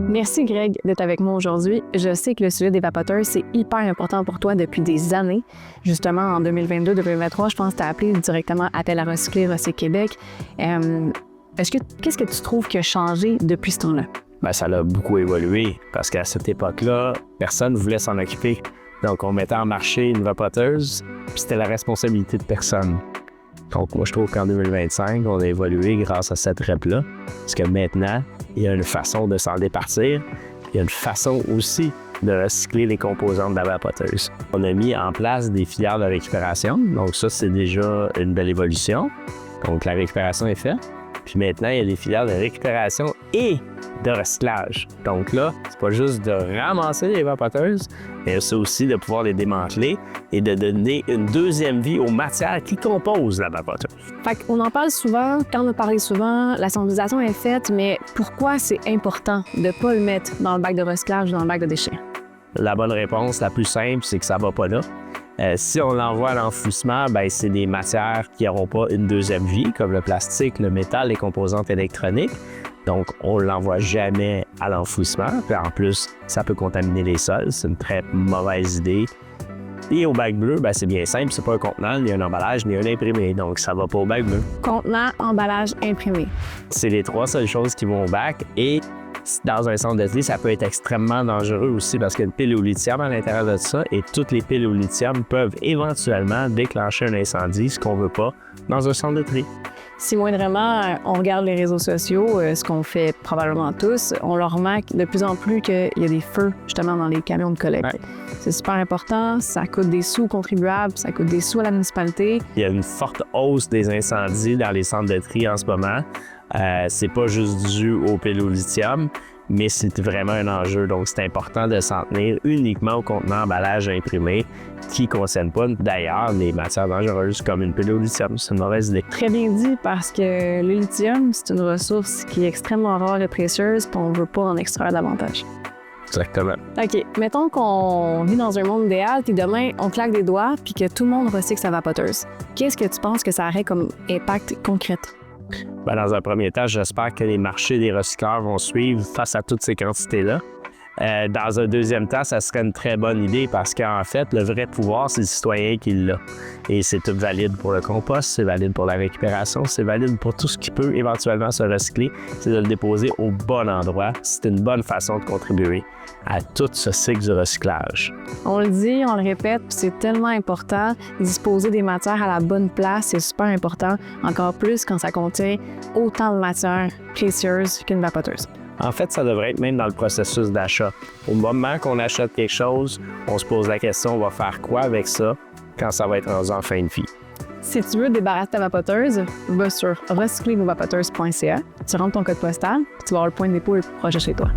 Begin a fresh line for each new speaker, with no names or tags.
Merci Greg d'être avec moi aujourd'hui. Je sais que le sujet des vapoteurs, c'est hyper important pour toi depuis des années. Justement, en 2022-2023, je pense que tu as appelé directement Appel à recycler, Recyc Québec. Qu'est-ce que tu trouves qui a changé depuis ce temps-là?
Bien, ça a beaucoup évolué parce qu'à cette époque-là, personne ne voulait s'en occuper. Donc, on mettait en marché une vapoteuse, puis c'était la responsabilité de personne. Donc, moi, je trouve qu'en 2025, on a évolué grâce à cette rep-là. Parce que maintenant, il y a une façon de s'en départir. Il y a une façon aussi de recycler les composantes de la vapoteuse. On a mis en place des filières de récupération. Donc, ça, c'est déjà une belle évolution. Donc, la récupération est faite. Puis maintenant, il y a des filières de récupération et de recyclage. Donc là, c'est pas juste de ramasser les vapoteuses, mais c'est aussi de pouvoir les démanteler et de donner une deuxième vie aux matières qui composent la vapoteuse.
Fait qu'on en parle souvent, quand on en parle souvent, la sensibilisation est faite, mais pourquoi c'est important de ne pas le mettre dans le bac de recyclage ou dans le bac de déchets?
La bonne réponse, la plus simple, c'est que ça va pas là. Si on l'envoie à l'enfouissement, bien, c'est des matières qui n'auront pas une deuxième vie, comme le plastique, le métal, les composantes électroniques. Donc, on ne l'envoie jamais à l'enfouissement. Puis en plus, ça peut contaminer les sols. C'est une très mauvaise idée. Et au bac bleu, bien, c'est bien simple. C'est pas un contenant, ni un emballage, ni un imprimé. Donc, ça va pas au bac bleu.
Contenant, emballage, imprimé.
C'est les trois seules choses qui vont au bac. Et dans un centre de tri, ça peut être extrêmement dangereux aussi parce qu'il y a une pile au lithium à l'intérieur de ça et toutes les piles au lithium peuvent éventuellement déclencher un incendie, ce qu'on veut pas dans un centre de tri.
Si moindrement, on regarde les réseaux sociaux, ce qu'on fait probablement tous, on leur remarque de plus en plus qu'il y a des feux justement dans les camions de collecte. Ouais. C'est super important, ça coûte des sous aux contribuables, ça coûte des sous à la municipalité.
Il y a une forte hausse des incendies dans les centres de tri en ce moment. C'est pas juste dû aux piles au lithium, mais c'est vraiment un enjeu. Donc, c'est important de s'en tenir uniquement au contenant emballage imprimé qui ne concerne pas d'ailleurs des matières dangereuses comme une pile au lithium. C'est une mauvaise idée.
Très bien dit parce que le lithium, c'est une ressource qui est extrêmement rare et précieuse et on ne veut pas en extraire davantage.
Exactement.
OK. Mettons qu'on vit dans un monde idéal puis demain, on claque des doigts puis que tout le monde recycle sa vapoteuse. Qu'est-ce que tu penses que ça aurait comme impact concret?
Bien, dans un premier temps, j'espère que les marchés des recycleurs vont suivre face à toutes ces quantités-là. Dans un deuxième temps, ça serait une très bonne idée parce qu'en fait, le vrai pouvoir, c'est le citoyen qui l'a. Et c'est tout valide pour le compost, c'est valide pour la récupération, c'est valide pour tout ce qui peut éventuellement se recycler. C'est de le déposer au bon endroit. C'est une bonne façon de contribuer à tout ce cycle du recyclage.
On le dit, on le répète, c'est tellement important. Disposer des matières à la bonne place, c'est super important. Encore plus quand ça contient autant de matières précieuses qu'une vapoteuse.
En fait, ça devrait être même dans le processus d'achat. Au moment qu'on achète quelque chose, on se pose la question, on va faire quoi avec ça quand ça va être rendu en fin de vie?
Si tu veux débarrasser ta vapoteuse, va sur recyclervosvapoteuses.ca, tu rentres ton code postal, puis tu vas avoir le point de dépôt le plus proche de chez toi.